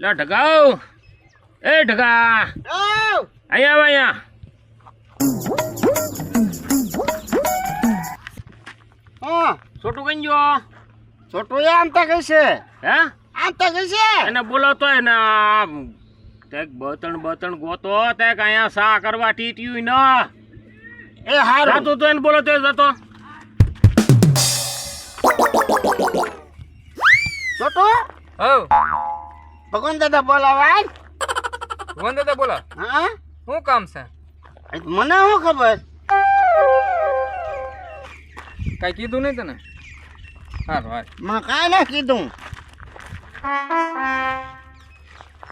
લા ઢગાવ એ ઢગા અહીંયા આવ અહીંયા હા છોટું કઈ ગયો છોટું આમ તો કઈ છે હે આમ તો કઈ છે એને બોલાવતો એને તેક બતણ ગોતો તેક અહીંયા સા કરવા ટીટ્યું ન એ હારું જાતો તો એને બોલાવતો જતો છોટું હો ભગવાન દાદા બોલાવાય ભગવાન દાદા બોલો હા શું કામ છે મને શું ખબર કાંઈ કીધું નહીં તને હારું હાર મને કાંઈ ના કીધું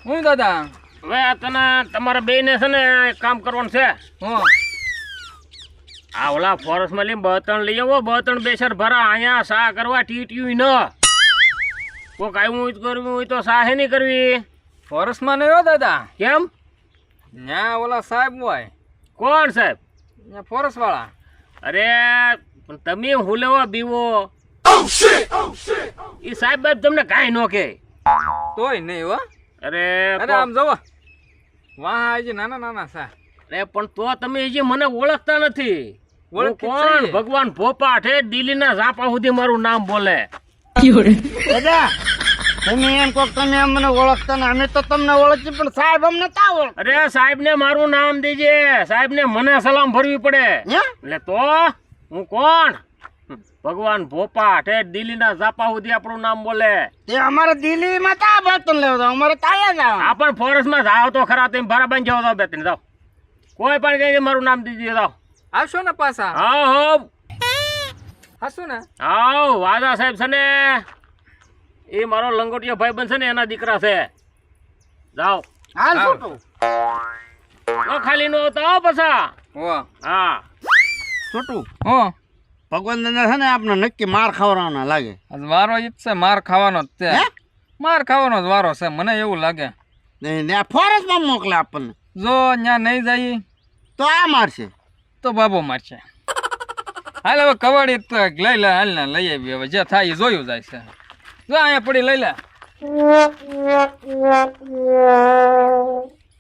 હું દાદા હવે આ તને તમારા બેયને છે ને એક કામ કરવાનું છે હું આ ઓલા ફોરેસ્ટમાં લઈને બતણ લઈ આવો બતણ બેસર ભરા અહીંયા સા કરવા ટીટ્યું ન કોક આવ્યું કરવું હોય તો સા હે નહીં કરવી ફોરેસ્ટમાં નહીં હો દાદા કેમ ત્યાં ઓલા સાહેબ હોય કોણ સાહેબ ત્યાં ફોરેસ્ટવાળા અરે પણ તમે હું લેવા બીવો એ સાહેબ બાબ તમને કાંઈ ન કે તોય નહીં હો અરે અરે આમ જોવો વાહ આજે નાના નાના સા અરે પણ તો તમે હજી મને ઓળખતા નથી હું ઓળખી કોણ છીએ. ભગવાન ભોપાઠ હે દિલ્હીના ઝાપા સુધી મારું નામ બોલે દાદા તમે એમ કહો તમે એમ મને ઓળખતા ને અમે તો તમને ઓળખી પણ સાહેબ અમને તા ઓળખ અરે સાહેબ ને મારું નામ દેજે સાહેબ ને મને સલામ ભરવી પડે હે એટલે તો હું કોણ ભગવાન ભોપાઠ હે દિલ્હીના ઝાપા સુધી આપણું નામ બોલે તે અમારે દિલ્હીમાં તા બર્તન લેવા જાવ અમારે તાયા જાવ આ પણ ફોરેસ્ટમાં જાઓ તો ખરા તમે ભરા બાંધી જાઓ બે ત્રણ જાઓ કોઈ પણ કઈ મારું નામ દીધી જાઓ આવશો ને પાછા હા હો હશું ને આવ વાદા સાહેબ છે ને એ મારો લંગોટિયો ભાઈ બનશે ને એના દીકરા છે જાઓ હાલ હાલ. છોટું તો ખાલી નો તો આવો પાછા હો હા છોટું હો ભગવાન દાદા છે ને આપણે નક્કી માર ખાવડાવવાના લાગે આજ વારો ઈ જ છે માર ખાવાનો જ હે? છે માર ખાવાનો જ વારો છે મને એવું લાગે ને ફોરેસ્ટમાં મોકલે આપણને જો ત્યાં નહીં જાય તો આ મારશે તો બાબો મારશે હાલ હવે કવાડી તો લઈ લે હાલ ને લઈ આવી હવે જે થાય એ જોયું જાય છે જો અહીંયા પડી લઈ લે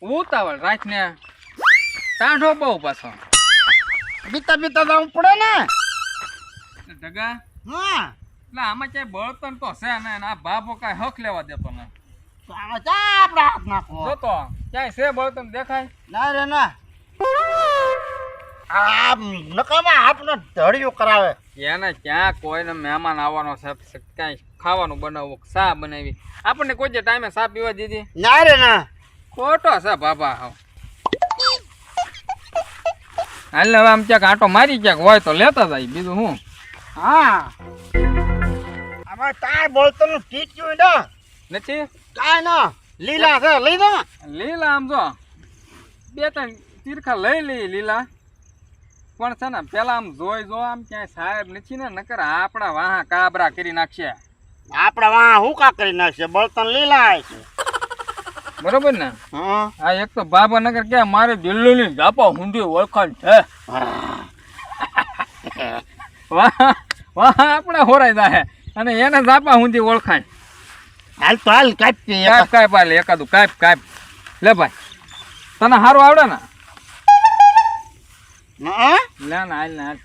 ઉતાવળ રાખને ટાઢો બહુ પાછો બીતા બીતા જવું પડે ને ઢગા હા એટલે આમાં ક્યાંય બળતણ તો છે ને આ બાબો કાંઈ હક લેવા દેતો ને તો આમાં ચા આપણે હાથ નાખવો જોતો ક્યાંય છે બળતણ દેખાય ના રે ના આ નકામાં આપણને ધડિયું કરાવે એને ક્યાં કોઈને મહેમાન આવવાનો છે કાંઈ ખાવાનું બનાવવું ચા બનાવી આપણને કોઈ જે ટાઈમે ચા પીવા દીધી ના રે ના ખોટો છે બાબા હાવ હાલ હવે આમ ક્યાંક આંટો મારી ક્યાંક હોય તો લેતા જાય બીજું શું હા આમાં તાર બોલતો નું ટીચ્યું ને નથી કાંઈ ના લીલા છે લઈ દો લીલા આમ જો બે ત્રણ તીરખા લઈ લઈ લીલા પણ છે ને પેલા આમ જોઈ જો આમ ક્યાંય સાહેબ નથી ને નકર આપણા વાહા કાબરા કરી નાખશે આપણે વાહ હુકા કરી નાખશે બળતણ લીલા છે બરોબર ને હા આ એક તો બાબા નગર કે મારે દિલ્હીની ઝાપા ઊંધી ઓળખાણ છે વાહ વાહ આપણે હોરાઈ જાય અને એને ઝાપા ઊંધી ઓળખાણ હાલ તો હાલ કાપી કાપ કાપ હાલ એકાદું કાપ કાપ લે ભાઈ તને સારું આવડે ને હા લે ને હાલ ને હાલ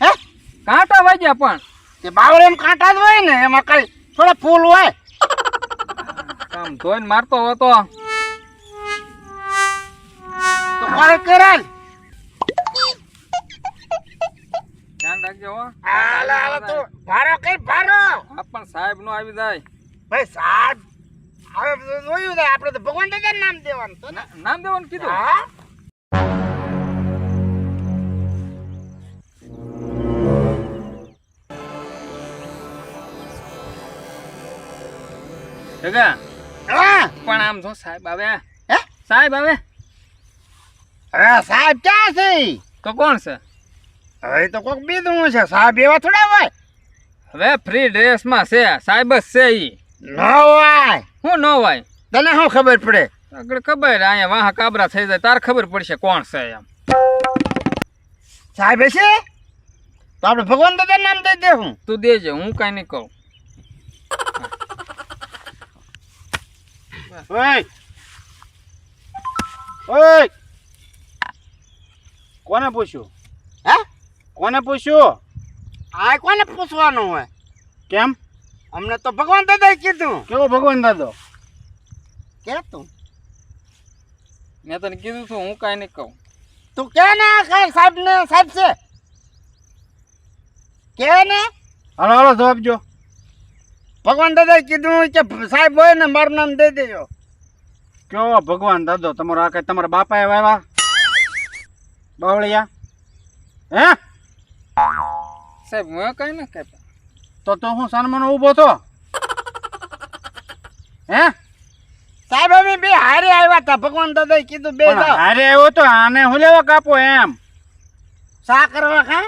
હે કાંટા વાગ્યા પણ તે બાવળેમ કાંટા જ હોય ને એમાં કઈ થોડા ફૂલ હોય આમ ધોઈને મારતો હતો તો કોઈ કરેલ ધ્યાન રાખજો હો હાલે હાલે તો ભારો કઈ ભારો આ પણ સાહેબ નો આવી જાય ભાઈ સાહેબ હવે જોયું ને આપણે તો ભગવાન દાદા નામ દેવાનું તો ને નામ દેવાનું કીધું હા જગા હા પણ આમ જો સાહેબ આવે હે સાહેબ આવે અરે સાહેબ ક્યાં છે તો કોણ છે હવે તો કોક બીજું છે સાહેબ એવા થોડા હોય હવે ફ્રી ડ્રેસમાં છે સાહેબ જ છે ઈ ન હોય હું ન હોય તને શું ખબર પડે આગળ ખબર અહીંયા વાહ કાબરા થઈ જાય તાર ખબર પડશે કોણ છે એમ સાહેબ છે તો આપણે ભગવાન દાદા નામ દઈ દે હું તું દેજે હું કાંઈ નહીં કહું ઓય ઓય કોને પૂછ્યું? હે કોને પૂછ્યું? આ કોને પૂછવાનું હોય? કેમ? અમને તો ભગવાન દાદાએ કીધું. કેવો ભગવાન દાદો? કે તું? મેં તને કીધું છું, હું કાંઈ નહીં કહું. તું કે ને સાહેબ ને સાહેબ છે કે ને. હાલો હાલો જવાબ જો. ભગવાન દાદાએ કીધું કે સાહેબ હોય ને મારું નામ દઈ દેજો. કેવો ભગવાન દાદો તમારો? આ કઈ તમારા બાપાએ વાવ્યા બાવળિયા? હે સાહેબ મેં કાંઈ ના કહેતા. તો હું સન્માન ઊભો તો હે સાહેબ અમે બે હારે આવ્યા હતા. ભગવાન દાદાએ કીધું બે જાવ. હારે આવ્યો તો આને હું લેવા કાપો એમ સા કરવા કા?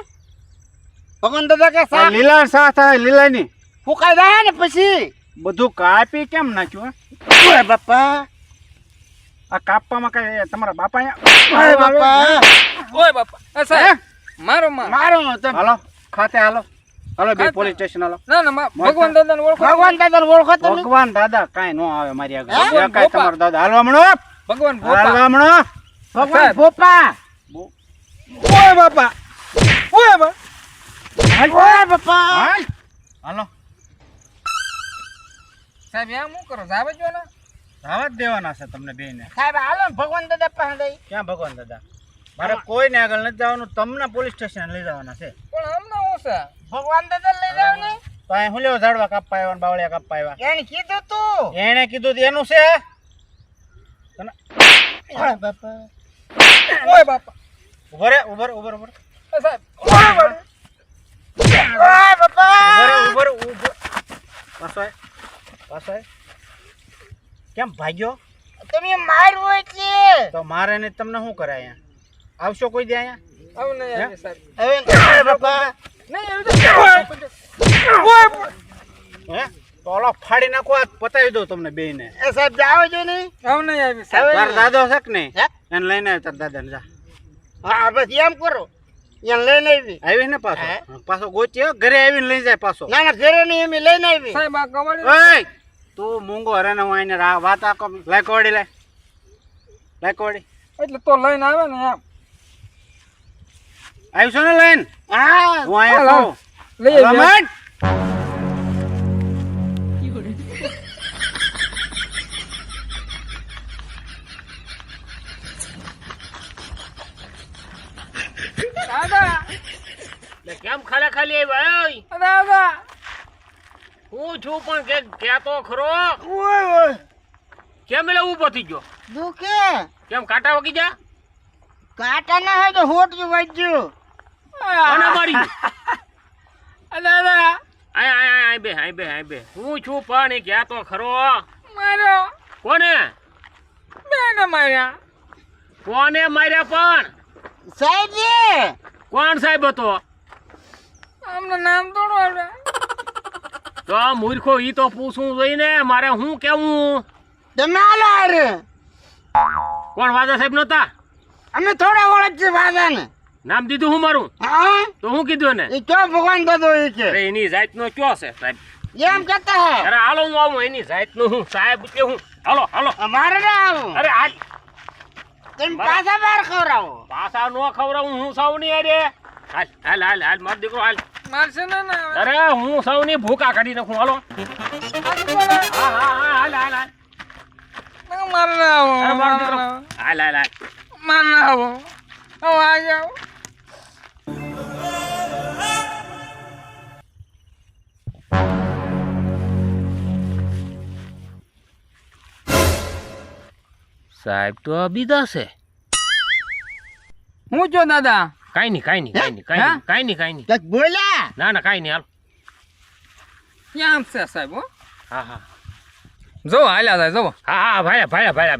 ભગવાન દાદા કે સા લીલા સા થાય લીલાની ફૂકાઈ જાય ને પછી બધું કાપી કેમ નાખ્યું? ઓય બાપા આ કાપવામાં કઈ તમારા બાપા ઓય બાપા ઓય બાપા એ સાહેબ મારો મારો હાલો ખાતે હાલો હાલો બે પોલીસ સ્ટેશન હાલો. ના ના ભગવાન દાદાને ઓળખો. ભગવાન દાદાને ઓળખો તમે? ભગવાન દાદા કાઈ નો આવે મારી આગળ. કાઈ તમારો દાદા હાલવા મણો. ભગવાન હાલવા મણો. ભગવાન ભોપા. ઓય બાપા ઓય બા ઓય બાપા હાલો. સાહેબ એમ શું કરો? જાવે જો ને દાવત દેવાના છે તમને બેને. સાહેબ હાલો ને ભગવાન દાદા પાસે દઈ. ક્યાં ભગવાન દાદા? મારે કોઈને આગળ નથી જવાનું. તમને પોલીસ સ્ટેશન લઈ જવાના છે. પણ અમને શું છે? ભગવાન દાદા લઈ જાવ ને. તો અહીં હું લેવા ઝાડવા કાપવા આવ્યા ને બાવળિયા કાપવા આવ્યા? એને કીધું તું. એને કીધું એનું છે. ઓય બાપા ઓય બાપા ઉભો રે ઉભો રે ઉભો રે એ સાહેબ ઓય બાપા ઓય બાપા ઉભો રે ઉભો. પાછો આય કેમ ભાગ્યો? તમે માર્યો એટલે તો મારે ને તમને શું કરે? અહીંયા આવશો કોઈ દે અહીંયા? આવું નહીં આવી સાહેબ. હવે બાપા નહીં આવી હે તો ઓલો ફાડી નાખો. આ પતાવી દઉં તમને બેને. એ સાહેબ જાવ જો નહીં. આવું નહીં આવી સાહેબ. તાર દાદો છે કે નહીં? એને લઈને આવ તાર દાદાને જા. હા બસ એમ કરો. એને લઈને આવી ને પાછો પાછો ગોચ્યો ઘરે આવીને લઈ જાય પાછો. ના ના ઘરે નહીં એમ લઈને આવી. સાહેબ આ કવાડી ઓય તું મૂંગો હરે ને હું આઈને વાત આકો લાય કવાડી લાય કવાડી એટલે તો લઈને આવે ને એમ આવશો ને લઈને? હા હું અહીંયા છું. લઈ આવી. દાદા કેમ ખાલી ખાલી ભાઈ? દાદા હું છું પણ કે કેતો ખરો. ઓય ઓય કેમ એટલે ઊભો થઈ ગયો? દુખે કેમ કાંટા વગી જા? કાટા ના હોય તો હોટલું વાજ્યું. કોને મારી? દાદા આય બે હું છું પણ એ કેતો ખરો. માર્યો. કોને બેને માર્યા. કોને માર્યા પણ? સાહેબ કોણ સાહેબ હતો? અમને નામ થોડું આવડે. તો આ મૂર્ખો ઈ તો પૂછવું જોઈને મારે હું કેવું? તમે હાલો હારે. કોણ વાજા સાહેબ નતા? અમે થોડા ઓળખીએ વાદાને. નામ દીધું હું મારું? હા તો હું કીધું ને? એ ચો ભગવાન દાદો એ છે. અરે એની જાતનો ક્યો છે સાહેબ? એમ કહેતા હે. અરે હાલો હું આવું એની જાતનું હું સાહેબ કે હું. હાલો હાલો. અમારે ના આવું. અરે હાલ તમે પાછા બહાર ખવડાવો. પાછા નો ખવડાવું હું સૌની અરે હાલ હાલ હાલ હાલ માર દીકરો હાલ. મારશે ને ના અરે હું સૌની ભૂકા કાઢી નાખું. હાલો હા હાલ હાલ હાલ. મારે ના આવો. અરે માર દીકરો હાલ હાલ હાલ. મારે ના આવો. હવે આ જાઓ. સાહેબ તો બીજા છે. હું જો દાદા કાઈ નહીં હે? કાઈ નહીં. કઈક બોલ્યા. ના ના કાઈ નહીં હાલ. ક્યાં છે સાહેબ? હો હા હા જો હાલ્યા થાય જો હા ભાઈ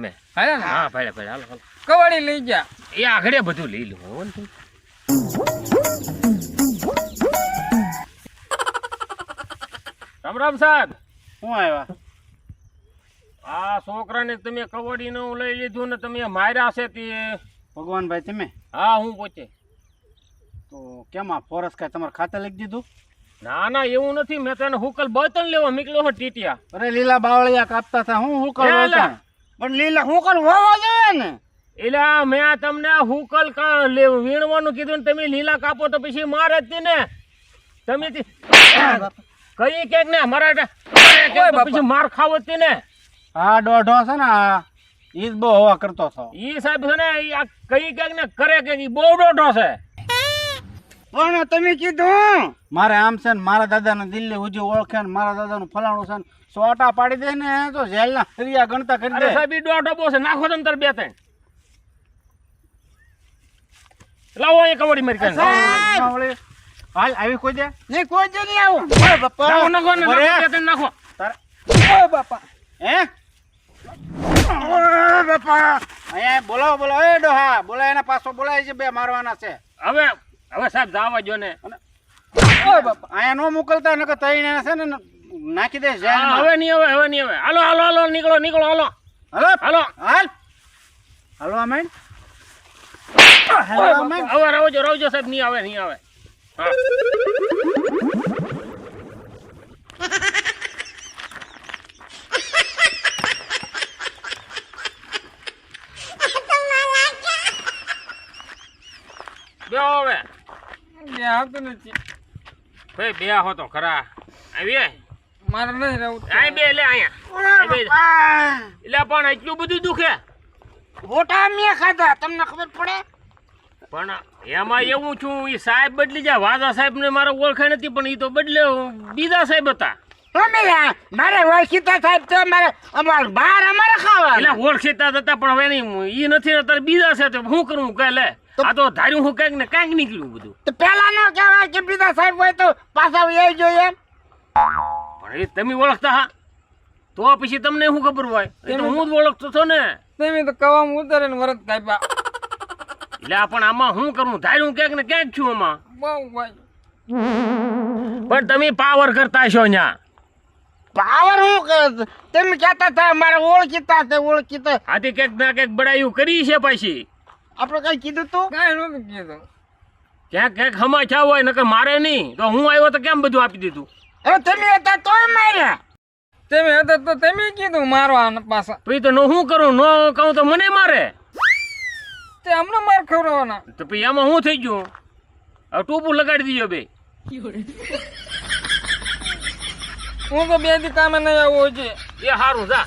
મેં હાલ્યા ને હા ભાઈ હાલો હાલો. કવાડી લઈ જા. એ આગળ બધું લઈ લઉં. રામ રામ સાહેબ. શું આવ્યા? આ છોકરાને તમે કબડ્ડીનું લઈ લીધું ને તમે માર્યા છે તે. ભગવાનભાઈ તમે? હા હું પોતે. તો કેમ આ ફોરસ કાંઈ તમારે ખાતે લખી દીધું? ના ના એવું નથી, મેં તને હુકલ બતન લેવા નીકળ્યો હો ટીટિયા. અરે લીલા બાવળિયા કાપતા હતા હું હુકલ લે, લે. બોલતા. પણ લીલા હુકલ હોવા જોઈએ ને. એટલે મેં તમને હુકલ વીણવાનું કીધું ને તમે લીલા કાપો તો પછી મારે જ ને તમે કઈ કેક ને મારા પછી માર ખાવો જ ને. આ દોઢો છે ને આ ઈ જ બહુ હવા કરતો હતો. ઈ સાહેબ છે ને ઈ આ કઈ કેક ને કરે કે ઈ બહુ દોઢો છે. પણ તમે કીધું મારે આમ છે ને મારા દાદાને દિલ્હી હુજી ઓળખે ને મારા દાદાનું ફલાણું છે ને સોટા પાડી દે ને તો જેલના ફરિયા ગણતા કરી અરે દે. સાહેબ ઈ દોઢો બહુ છે, નાખો તમે તાર બે ત્રણ. લાવો અહીં કવડી મારી કરીને. સાહેબ! હાલ આવી કોઈ દે નહીં, કોઈ દે નહીં આવું. ઓય બાપા નાખો, નાખો, નાખો, અરે! બે ત્રણ નાખો. ઓય બાપા હે ઓય બાપા અહીંયા બોલાવો બોલાવો એ ડોહા બોલાય એના પાછો બોલાય છે, બે મારવાના છે. હવે હવે સાહેબ જાવા જો ને. ઓય બાપા અહીંયા નો મોકલતા નકર તઈને છે ને નાખી દે હા, જેલમાં. હવે નહીં હવે હવે નહીં હવે. હાલો હાલો હાલો નીકળો નીકળો હાલો હાલો હાલો. હાલ હાલો આમેન હાલો આમેન. હવે રવજો રવજો સાહેબ, નહીં આવે નહીં આવે. હા બે હવે બે આવતું નથી. ભાઈ બે હો તો ખરા આવી મારે નહીં રહેવું. આય બે લે અહીંયા. ઓય બાપા એટલે પણ એટલું બધું દુખે ગોટા મેં ખાધા તમને ખબર પડે. પણ એમાં એવું છું એ સાહેબ બદલી જાય. વાજા સાહેબ ને મારે ઓળખાણ નથી પણ એ તો બદલે બીજા સાહેબ હતા. તમે મારે ઓળખીતા સાહેબ તો મારે અમાર બહાર અમારે ખાવા. એટલે ઓળખીતા હતા પણ હવે નહીં ઈ નથી અત્યારે બીજા છે તો શું કરવું કે લે આ તો ધાર્યું હું કઈક ને કઈક નીકળ્યું બધું. તો પેલા નો કહેવાય કે બીજા સાહેબ હોય તો પાછા એ જોઈએ એમ. પણ એ તમે ઓળખતા હા તો પછી તમને શું ખબર હોય? એ તો હું જ ઓળખતો છો ને. તમે તો કવામાં ઉતારે ને વરત કાપ્યા. એટલે પણ આમાં શું કરવું? ધાર્યું ક્યાંક ને ક્યાંક છું આમાં. બહુ ભાઈ પણ તમે પાવર કરતા છો ન્યા. પાવર હું કરે તમે કહેતા હતા મારે ઓળખીતા છે ઓળખીતા. આથી ક્યાંક ના ક્યાંક બડાયું કરી છે પછી. આપણે કઈ કીધું તું કાંઈ નહોતું કીધું. ક્યાંક ક્યાંક હમાછા હોય નકર મારે નહીં. તો હું આવ્યો તો કેમ બધું આપી દીધું? હવે તમે હતા તોય માર્યા. તમે હતા તો તમે કીધું મારવા પાછા. પછી તો શું કરું? ન કહું તો મને મારે. તે હમણાં માર ખવડાવવાના. તો પછી આમાં શું થઈ ગયું? હવે ટોપું લગાડી દીજો બે. હું તો બે દી કામે નહીં આવું છે. એ સારું જા.